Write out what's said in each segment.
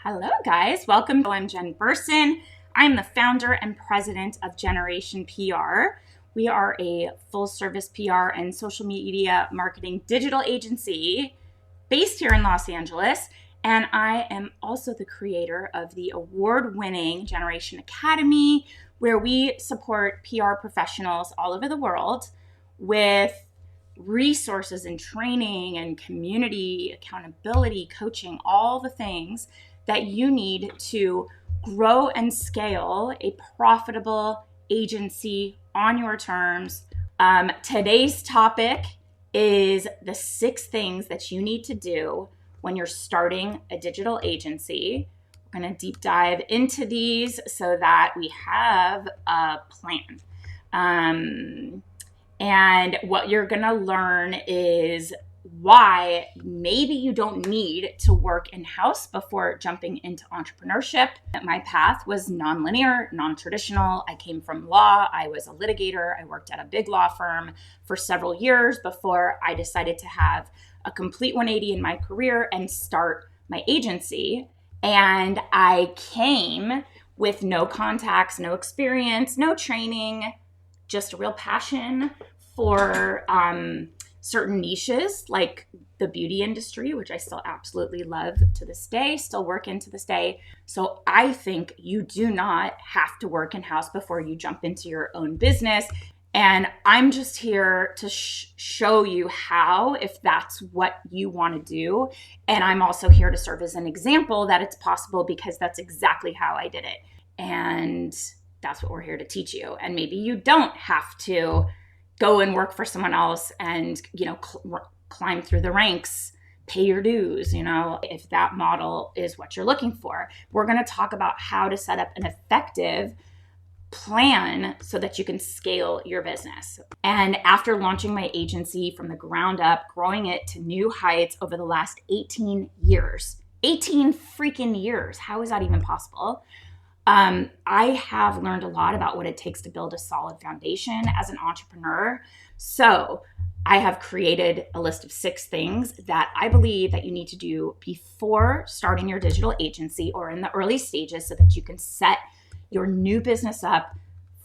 Hello, guys. Welcome. I'm Jen Burson. I'm the founder and president of Generation PR. We are a full-service PR and social media marketing digital agency based here in Los Angeles. And I am also the creator of the award-winning Generation Academy, where we support PR professionals all over the world with resources and training and community accountability, coaching, all the things that you need to grow and scale a profitable agency on your terms. Today's topic is the 6 things that you need to do when you're starting a digital agency. We're going to deep dive into these so that we have a plan. And what you're going to learn is why maybe you don't need to work in-house before jumping into entrepreneurship. My path was nonlinear, non-traditional. I came from law. I was a litigator. I worked at a big law firm for several years before I decided to have a complete 180 in my career and start my agency. And I came with no contacts, no experience, no training, just a real passion for certain niches like the beauty industry, which I still absolutely love to this day, still work in to this day. So I think you do not have to work in-house before you jump into your own business. And I'm just here to show you how, if that's what you want to do. And I'm also here to serve as an example that it's possible, because that's exactly how I did it. And that's what we're here to teach you. And maybe you don't have to go and work for someone else and, climb through the ranks, pay your dues, if that model is what you're looking for. We're going to talk about how to set up an effective plan so that you can scale your business. And after launching my agency from the ground up, growing it to new heights over the last 18 years, 18 freaking years, how is that even possible? I have learned a lot about what it takes to build a solid foundation as an entrepreneur. So I have created a list of 6 things that I believe that you need to do before starting your digital agency or in the early stages so that you can set your new business up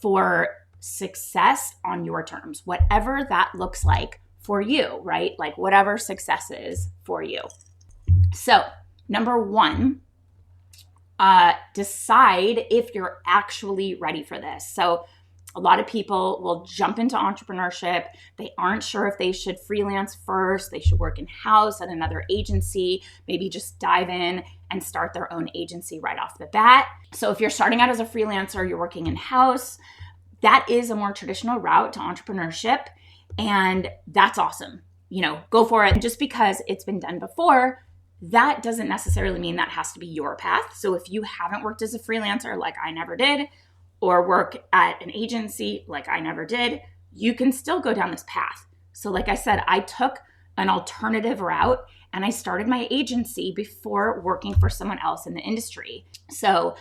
for success on your terms, whatever that looks like for you, right? Like whatever success is for you. So number 1, decide if you're actually ready for this. So a lot of people will jump into entrepreneurship. They aren't sure if they should freelance first, they should work in-house at another agency, maybe just dive in and start their own agency right off the bat. So if you're starting out as a freelancer, you're working in-house, that is a more traditional route to entrepreneurship. And that's awesome. Go for it. Just because it's been done before, that doesn't necessarily mean that has to be your path. So if you haven't worked as a freelancer like I never did, or work at an agency like I never did, you can still go down this path. So like I said, I took an alternative route and I started my agency before working for someone else in the industry. So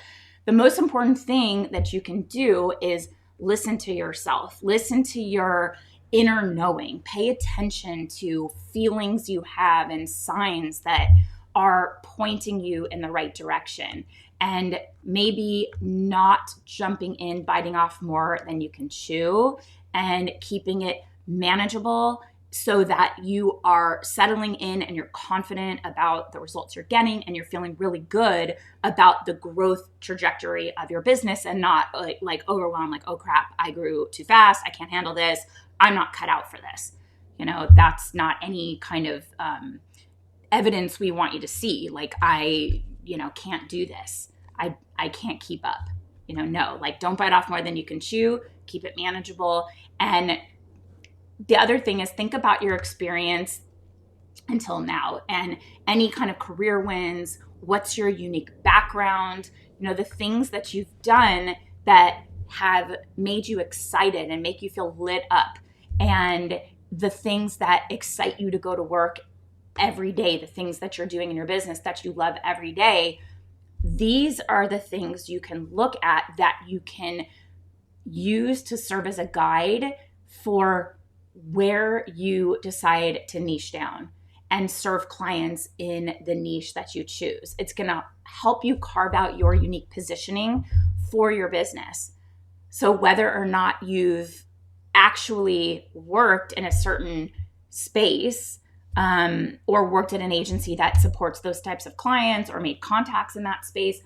the most important thing that you can do is listen to yourself, listen to your inner knowing, pay attention to feelings you have and signs that are pointing you in the right direction, and maybe not jumping in, biting off more than you can chew, and keeping it manageable so that you are settling in and you're confident about the results you're getting and you're feeling really good about the growth trajectory of your business, and not like overwhelmed, like, oh crap, I grew too fast, I can't handle this, I'm not cut out for this. That's not any kind of evidence we want you to see. Like, I can't do this. I can't keep up. No, like, don't bite off more than you can chew. Keep it manageable. And the other thing is, think about your experience until now and any kind of career wins. What's your unique background? The things that you've done that have made you excited and make you feel lit up, and the things that excite you to go to work every day, the things that you're doing in your business that you love every day. These are the things you can look at that you can use to serve as a guide for where you decide to niche down. and serve clients in the niche that you choose. It's going to help you carve out your unique positioning for your business. So whether or not you've actually worked in a certain space or worked at an agency that supports those types of clients or made contacts in that space,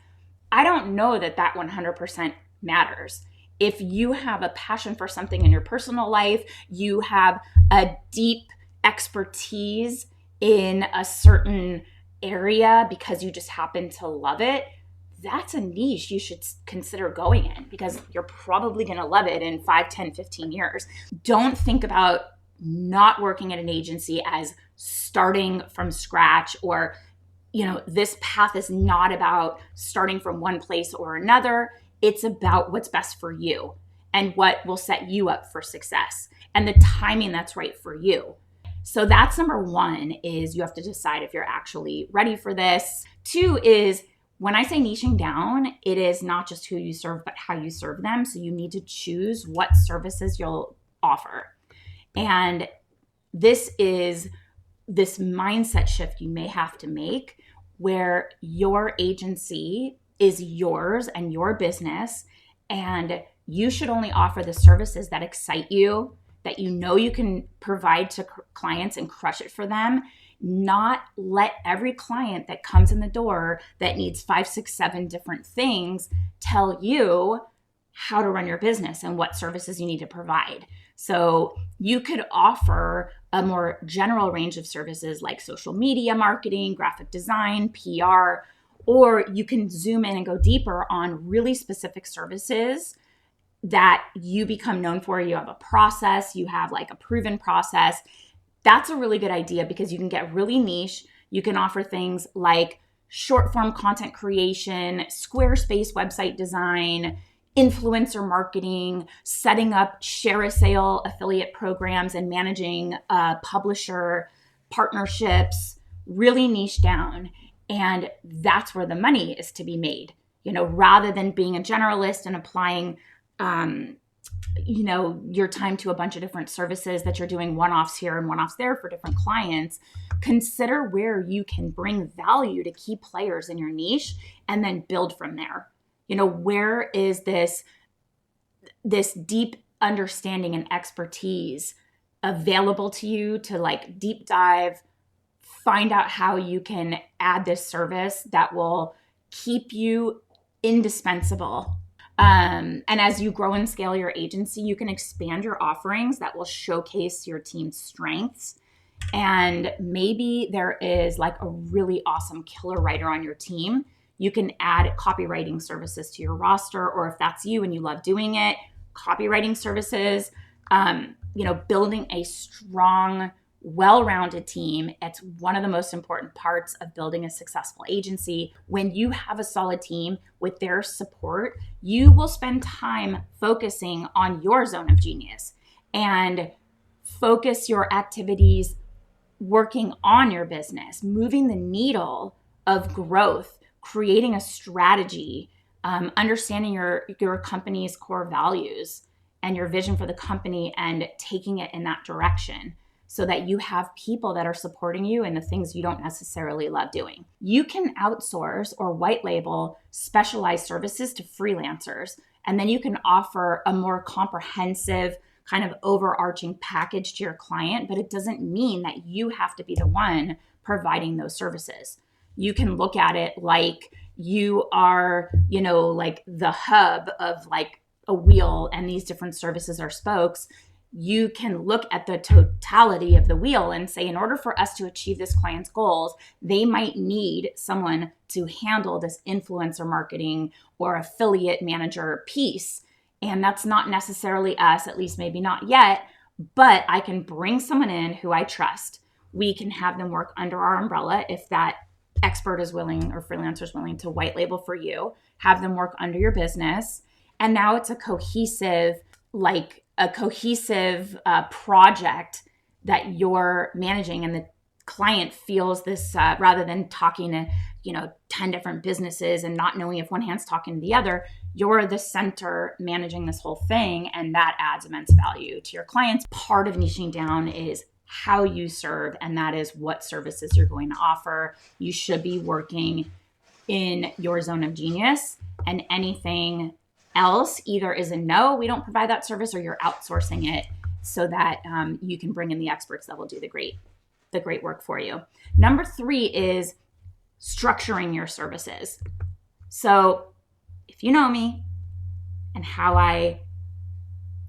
I don't know that 100% matters. If you have a passion for something in your personal life, you have a deep expertise in a certain area because you just happen to love it, that's a niche you should consider going in because you're probably going to love it in 5, 10, 15 years. Don't think about not working at an agency as starting from scratch or, this path is not about starting from one place or another. It's about what's best for you and what will set you up for success and the timing that's right for you. So that's number one, is you have to decide if you're actually ready for this. 2 is, when I say niching down, it is not just who you serve, but how you serve them. So you need to choose what services you'll offer. And this is this mindset shift you may have to make where your agency is yours and your business, and you should only offer the services that excite you, that you can provide to clients and crush it for them. Not let every client that comes in the door that needs 5, 6, 7 different things tell you how to run your business and what services you need to provide. So you could offer a more general range of services like social media marketing, graphic design, PR, or you can zoom in and go deeper on really specific services that you become known for. You have a process, you have like a proven process. That's a really good idea because you can get really niche. You can offer things like short form content creation, Squarespace website design, influencer marketing, setting up share a sale affiliate programs and managing publisher partnerships, really niche down. And that's where the money is to be made, rather than being a generalist and applying your time to a bunch of different services that you're doing one-offs here and one-offs there for different clients. Consider where you can bring value to key players in your niche and then build from there. Where is this deep understanding and expertise available to you to like deep dive, find out how you can add this service that will keep you indispensable. And as you grow and scale your agency, you can expand your offerings that will showcase your team's strengths. And maybe there is like a really awesome killer writer on your team. You can add copywriting services to your roster, or if that's you and you love doing it, copywriting services, building a strong, well-rounded team. It's one of the most important parts of building a successful agency. When you have a solid team with their support, you will spend time focusing on your zone of genius and focus your activities working on your business, moving the needle of growth, creating a strategy, understanding your company's core values and your vision for the company and taking it in that direction, so that you have people that are supporting you in the things you don't necessarily love doing. You can outsource or white label specialized services to freelancers, and then you can offer a more comprehensive kind of overarching package to your client, but it doesn't mean that you have to be the one providing those services. You can look at it like you are, like the hub of like a wheel, and these different services are spokes. You can look at the totality of the wheel and say, in order for us to achieve this client's goals, they might need someone to handle this influencer marketing or affiliate manager piece. And that's not necessarily us, at least maybe not yet, but I can bring someone in who I trust. We can have them work under our umbrella if that expert is willing or freelancer is willing to white label for you, have them work under your business. And now it's a cohesive project that you're managing, and the client feels this rather than talking to 10 different businesses and not knowing if one hand's talking to the other. You're the center managing this whole thing, and that adds immense value to your clients. Part of niching down is how you serve, and that is what services you're going to offer. You should be working in your zone of genius, and anything else either is a no, we don't provide that service, or you're outsourcing it so that you can bring in the experts that will do the great work for you. Number 3 is structuring your services. So if you know me and how I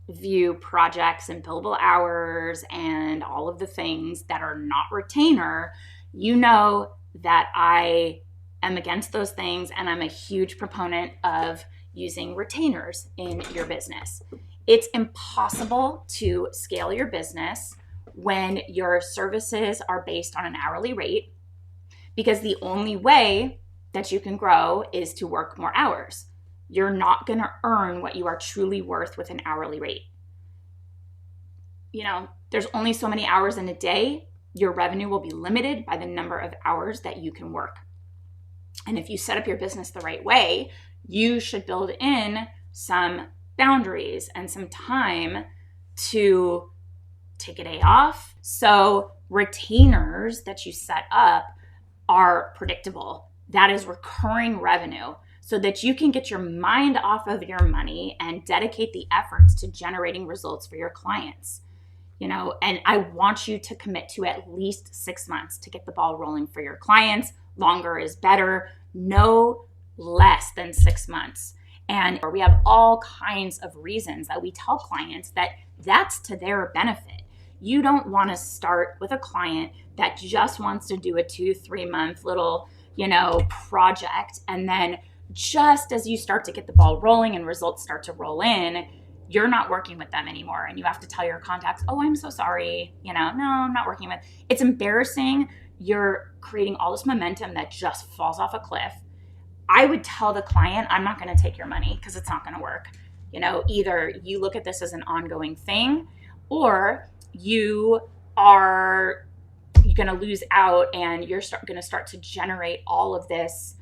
view projects and billable hours and all of the things that are not retainer, you know that I am against those things, and I'm a huge proponent of using retainers in your business. It's impossible to scale your business when your services are based on an hourly rate, because the only way that you can grow is to work more hours. You're not going to earn what you are truly worth with an hourly rate. There's only so many hours in a day. Your revenue will be limited by the number of hours that you can work. And if you set up your business the right way, you should build in some boundaries and some time to take a day off. So retainers that you set up are predictable. That is recurring revenue, so that you can get your mind off of your money and dedicate the efforts to generating results for your clients. And I want you to commit to at least 6 months to get the ball rolling for your clients. Longer is better, no less than 6 months. And we have all kinds of reasons that we tell clients that that's to their benefit. You don't want to start with a client that just wants to do a 2-3 month little, project. And then just as you start to get the ball rolling and results start to roll in, you're not working with them anymore. And you have to tell your contacts, oh, I'm so sorry. No, I'm not working with. It's embarrassing. You're creating all this momentum that just falls off a cliff. I would tell the client, I'm not going to take your money because it's not going to work. Either you look at this as an ongoing thing, or you are going to lose out and you're going to start to generate all of this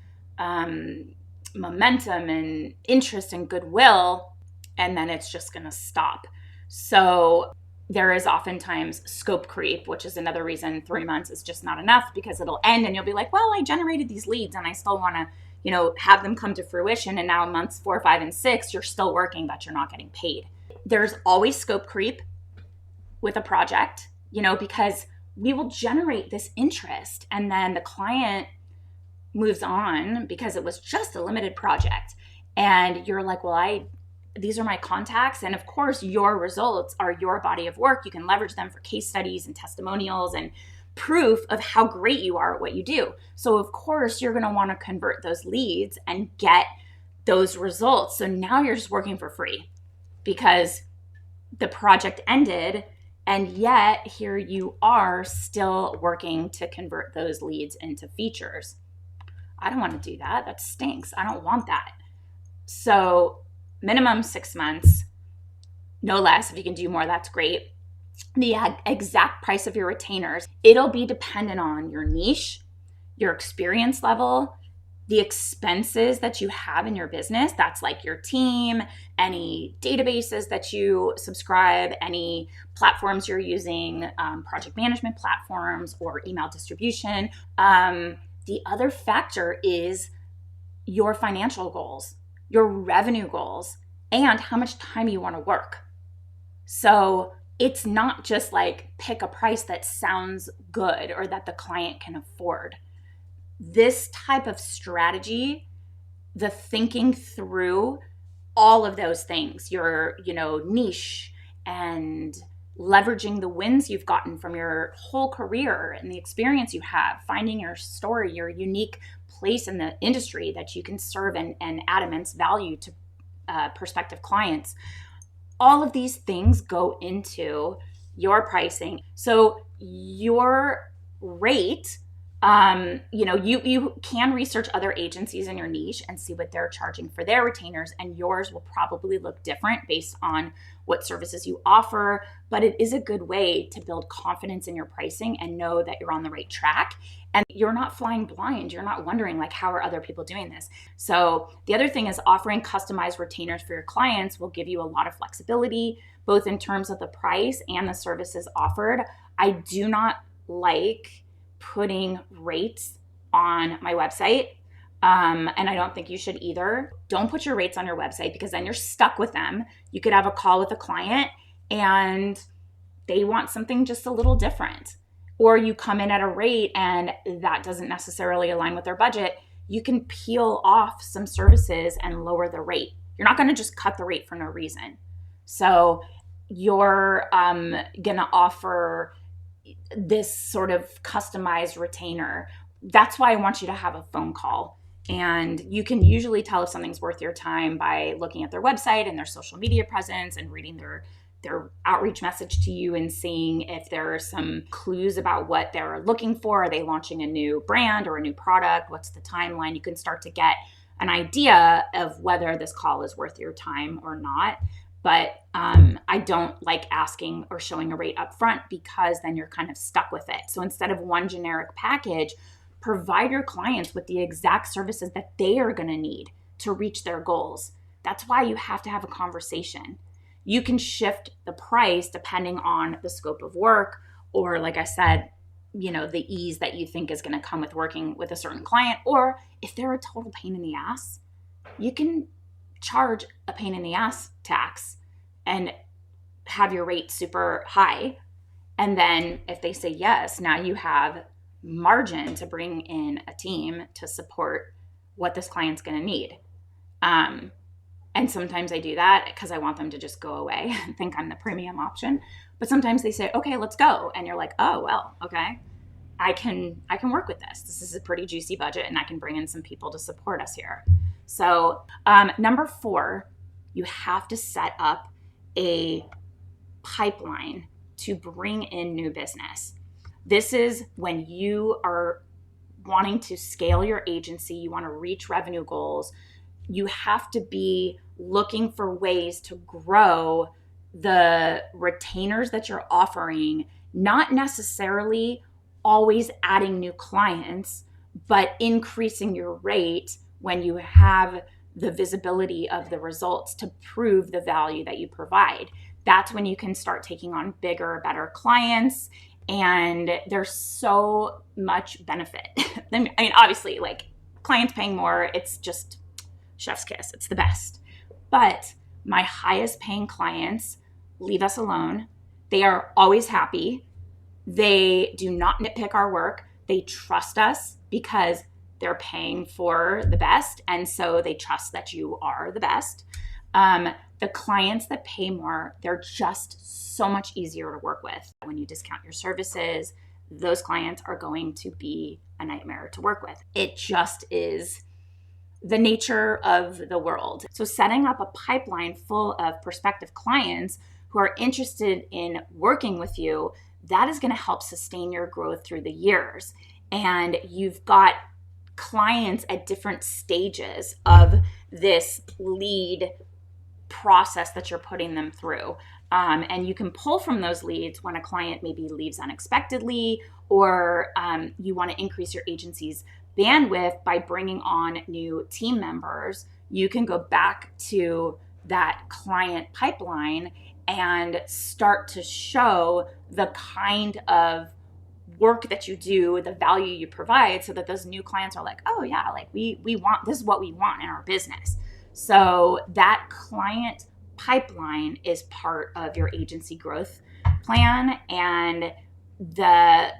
momentum and interest and goodwill, and then it's just going to stop. So there is oftentimes scope creep, which is another reason 3 months is just not enough, because it'll end and you'll be like, well, I generated these leads and I still want to have them come to fruition. And now months 4, 5, and 6, you're still working, but you're not getting paid. There's always scope creep with a project, because we will generate this interest and then the client moves on because it was just a limited project. And you're like, well, these are my contacts. And of course, your results are your body of work. You can leverage them for case studies and testimonials and proof of how great you are at what you do. So of course, you're going to want to convert those leads and get those results. So now you're just working for free because the project ended, and yet here you are still working to convert those leads into features. I don't want to do that. That stinks. I don't want that. So minimum 6 months, no less. If you can do more, that's great. The exact price of your retainers, it'll be dependent on your niche, your experience level, the expenses that you have in your business. That's like your team, any databases that you subscribe, any platforms you're using, project management platforms or email distribution. The other factor is your financial goals, your revenue goals, and how much time you want to work. So it's not just like pick a price that sounds good or that the client can afford. This type of strategy, the thinking through all of those things, your, niche, and leveraging the wins you've gotten from your whole career and the experience you have, finding your story, your unique place in the industry that you can serve and add immense value to prospective clients. All of these things go into your pricing. So your rate, you can research other agencies in your niche and see what they're charging for their retainers, and yours will probably look different based on what services you offer, but it is a good way to build confidence in your pricing and know that you're on the right track and you're not flying blind. You're not wondering like, how are other people doing this? So the other thing is offering customized retainers for your clients will give you a lot of flexibility, both in terms of the price and the services offered. I do not like putting rates on my website. And I don't think you should either. Don't put your rates on your website because then you're stuck with them. You could have a call with a client and they want something just a little different. Or you come in at a rate and that doesn't necessarily align with their budget. You can peel off some services and lower the rate. You're not going to just cut the rate for no reason. So you're going to offer this sort of customized retainer. That's why I want you to have a phone call. And you can usually tell if something's worth your time by looking at their website and their social media presence and reading their outreach message to you and seeing if there are some clues about what they're looking for. Are they launching a new brand or a new product? What's the timeline? You can start to get an idea of whether this call is worth your time or not. But I don't like asking or showing a rate up front because then you're kind of stuck with it. So instead of one generic package, provide your clients with the exact services that they are going to need to reach their goals. That's why you have to have a conversation. You can shift the price depending on the scope of work or, like I said, the ease that you think is going to come with working with a certain client. Or if they're a total pain in the ass, you can charge a pain in the ass tax and have your rate super high. And then if they say yes, now you have margin to bring in a team to support what this client's going to need. And sometimes I do that because I want them to just go away and think I'm the premium option. But sometimes they say, okay, let's go. And you're like, oh, well, okay, I can work with this. This is a pretty juicy budget and I can bring in some people to support us here. So number 4, you have to set up a pipeline to bring in new business. This is when you are wanting to scale your agency, you want to reach revenue goals. You have to be looking for ways to grow the retainers that you're offering, not necessarily always adding new clients, but increasing your rate when you have the visibility of the results to prove the value that you provide. That's when you can start taking on bigger, better clients. And there's so much benefit. I mean, obviously, like clients paying more, it's just chef's kiss. It's the best. But my highest paying clients leave us alone. They are always happy. They do not nitpick our work. They trust us because they're paying for the best. And so they trust that you are the best. The clients that pay more, they're just so much easier to work with. When you discount your services, those clients are going to be a nightmare to work with. It just is the nature of the world. So setting up a pipeline full of prospective clients who are interested in working with you, that is going to help sustain your growth through the years. And you've got clients at different stages of this lead process that you're putting them through. And you can pull from those leads when a client maybe leaves unexpectedly, or you want to increase your agency's bandwidth by bringing on new team members. You can go back to that client pipeline and start to show the kind of work that you do, the value you provide, so that those new clients are like, oh yeah, like we want, this is what we want in our business. So that client pipeline is part of your agency growth plan, and the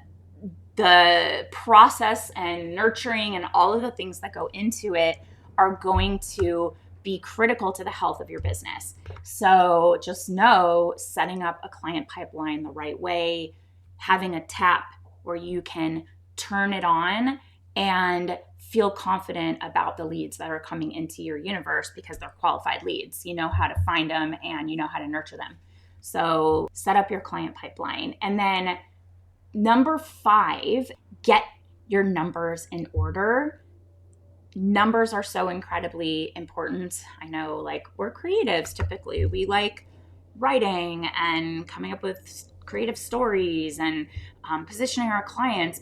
process and nurturing and all of the things that go into it are going to be critical to the health of your business. So just know, setting up a client pipeline the right way, having a tap where you can turn it on and feel confident about the leads that are coming into your universe because they're qualified leads. You know how to find them and you know how to nurture them. So set up your client pipeline. And then number 5, get your numbers in order. Numbers are so incredibly important. I know, like, we're creatives typically. We like writing and coming up with creative stories and positioning our clients,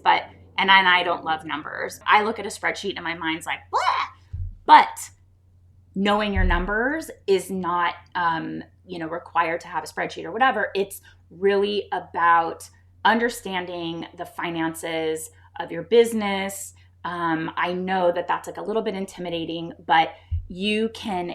and I don't love numbers. I look at a spreadsheet and my mind's like, blah! But knowing your numbers is not, required to have a spreadsheet or whatever. It's really about understanding the finances of your business. I know that that's like a little bit intimidating, but you can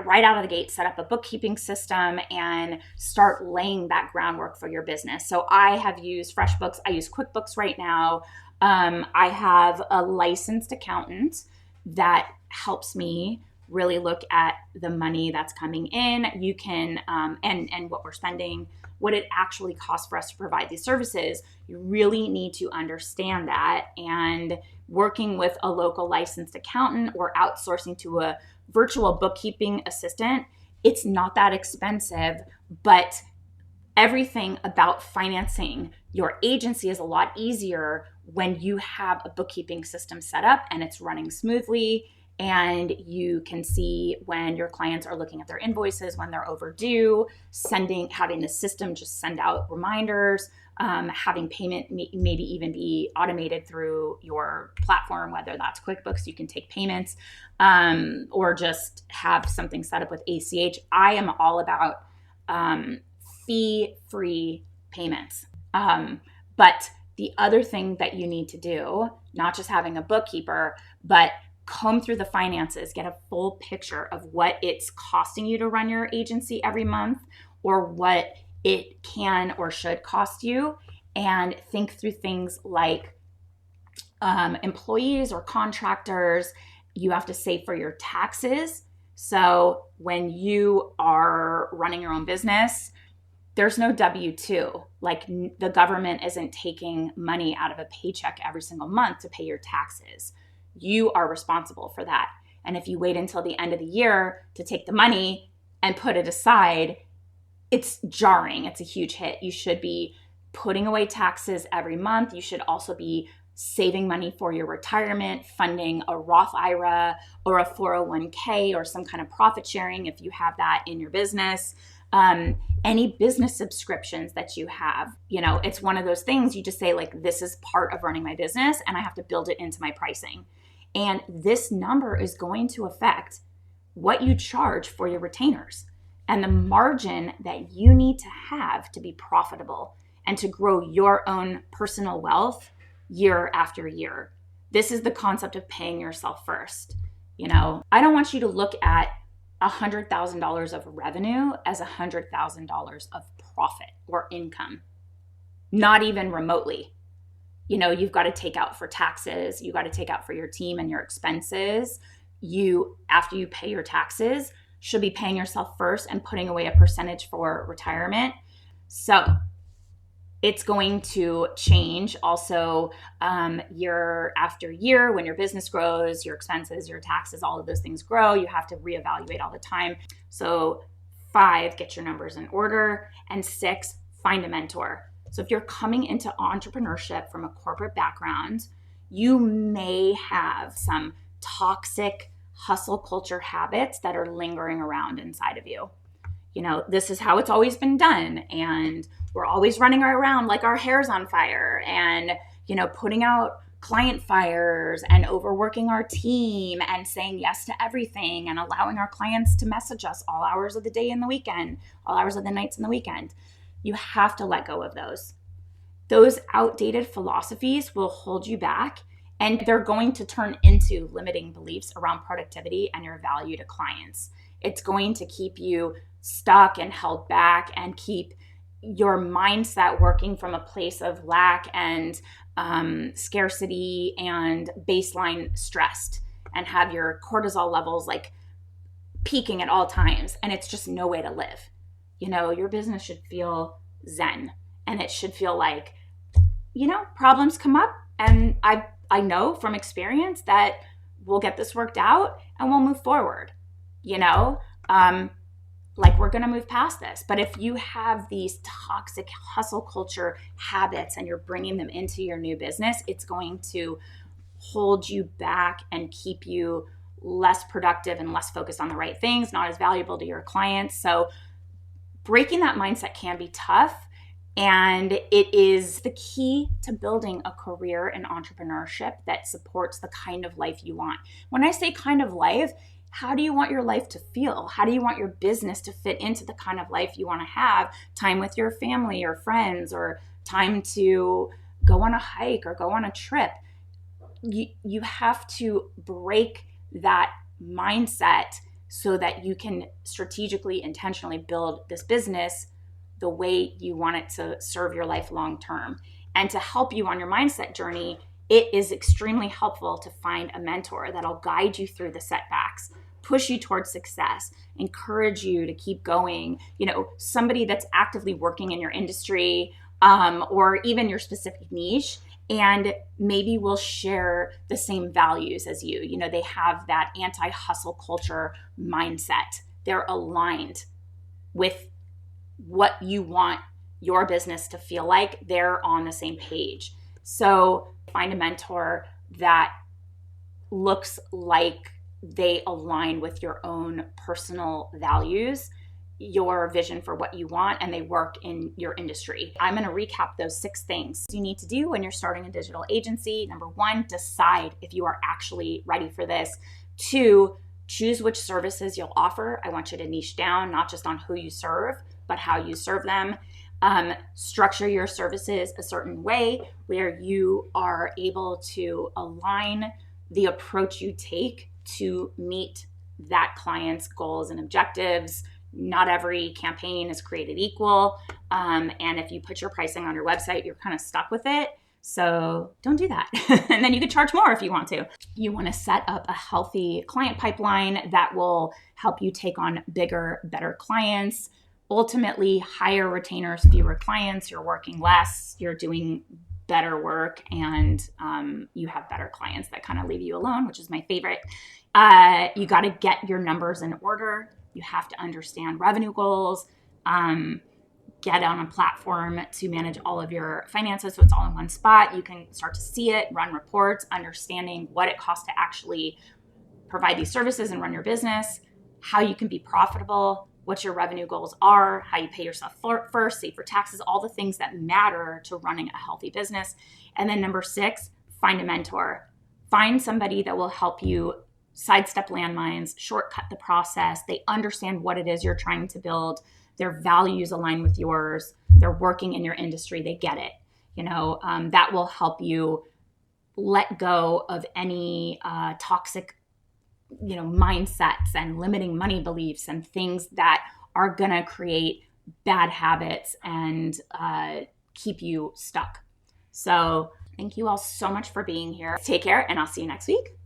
right out of the gate set up a bookkeeping system and start laying that groundwork for your business. So I have used FreshBooks. I use QuickBooks right now. I have a licensed accountant that helps me really look at the money that's coming in. You can, and what we're spending, what it actually costs for us to provide these services. You really need to understand that. And working with a local licensed accountant or outsourcing to a virtual bookkeeping assistant, it's not that expensive, but everything about financing your agency is a lot easier when you have a bookkeeping system set up and it's running smoothly, and you can see when your clients are looking at their invoices, when they're overdue, having the system just send out reminders, having payment maybe even be automated through your platform, whether that's QuickBooks, you can take payments, or just have something set up with ACH. I am all about fee-free payments. But the other thing that you need to do, not just having a bookkeeper, but comb through the finances, get a full picture of what it's costing you to run your agency every month, or what it can or should cost you, and think through things like employees or contractors. You have to save for your taxes. So when you are running your own business, there's no W-2. Like, the government isn't taking money out of a paycheck every single month to pay your taxes. You are responsible for that. And if you wait until the end of the year to take the money and put it aside, it's jarring. It's a huge hit. You should be putting away taxes every month. You should also be saving money for your retirement, funding a Roth IRA or a 401k or some kind of profit sharing if you have that in your business. Any business subscriptions that you have, it's one of those things you just say, like, this is part of running my business and I have to build it into my pricing. And this number is going to affect what you charge for your retainers and the margin that you need to have to be profitable and to grow your own personal wealth year after year. This is the concept of paying yourself first. I don't want you to look at $100,000 of revenue as $100,000 of profit or income. Not even remotely. You've got to take out for taxes. You got to take out for your team and your expenses. After you pay your taxes, should be paying yourself first and putting away a percentage for retirement. So it's going to change also year after year. When your business grows, your expenses, your taxes, all of those things grow. You have to reevaluate all the time. So 5, get your numbers in order. And 6, find a mentor. So if you're coming into entrepreneurship from a corporate background, you may have some toxic hustle culture habits that are lingering around inside of you. This is how it's always been done. And we're always running around like our hair's on fire and, putting out client fires and overworking our team and saying yes to everything and allowing our clients to message us all hours of the day and the weekend, all hours of the nights and the weekend. You have to let go of those. Those outdated philosophies will hold you back, and they're going to turn into limiting beliefs around productivity and your value to clients. It's going to keep you stuck and held back and keep your mindset working from a place of lack and scarcity and baseline stressed, and have your cortisol levels like peaking at all times. And it's just no way to live. Your business should feel zen, and it should feel like, problems come up, and I know from experience that we'll get this worked out and we'll move forward. Like, we're going to move past this. But if you have these toxic hustle culture habits and you're bringing them into your new business, it's going to hold you back and keep you less productive and less focused on the right things, not as valuable to your clients. So breaking that mindset can be tough, and it is the key to building a career in entrepreneurship that supports the kind of life you want. When I say kind of life, how do you want your life to feel? How do you want your business to fit into the kind of life you want to have? Time with your family or friends, or time to go on a hike or go on a trip. You have to break that mindset so that you can strategically, intentionally build this business the way you want it to serve your life long term. And to help you on your mindset journey, it is extremely helpful to find a mentor that'll guide you through the setbacks, push you towards success, encourage you to keep going. Somebody that's actively working in your industry, or even your specific niche, and maybe will share the same values as you. They have that anti-hustle culture mindset. They're aligned with what you want your business to feel like. They're on the same page. So find a mentor that looks like they align with your own personal values, your vision for what you want, and they work in your industry. I'm going to recap those 6 things you need to do when you're starting a digital agency. Number 1, decide if you are actually ready for this. 2, choose which services you'll offer. I want you to niche down, not just on who you serve, but how you serve them. Structure your services a certain way where you are able to align the approach you take to meet that client's goals and objectives. Not every campaign is created equal. And if you put your pricing on your website, you're kind of stuck with it. So don't do that. And then you could charge more if you want to. You want to set up a healthy client pipeline that will help you take on bigger, better clients. Ultimately, higher retainers, fewer clients. You're working less, you're doing better work, and you have better clients that kind of leave you alone, which is my favorite. You got to get your numbers in order. You have to understand revenue goals, get on a platform to manage all of your finances so it's all in one spot. You can start to see it, run reports, understanding what it costs to actually provide these services and run your business, how you can be profitable, what your revenue goals are, how you pay yourself first, save for taxes, all the things that matter to running a healthy business. And then number 6, find a mentor. Find somebody that will help you sidestep landmines, shortcut the process. They understand what it is you're trying to build. Their values align with yours. They're working in your industry. They get it. That will help you let go of any toxic mindsets and limiting money beliefs and things that are going to create bad habits and keep you stuck. So thank you all so much for being here. Take care, and I'll see you next week.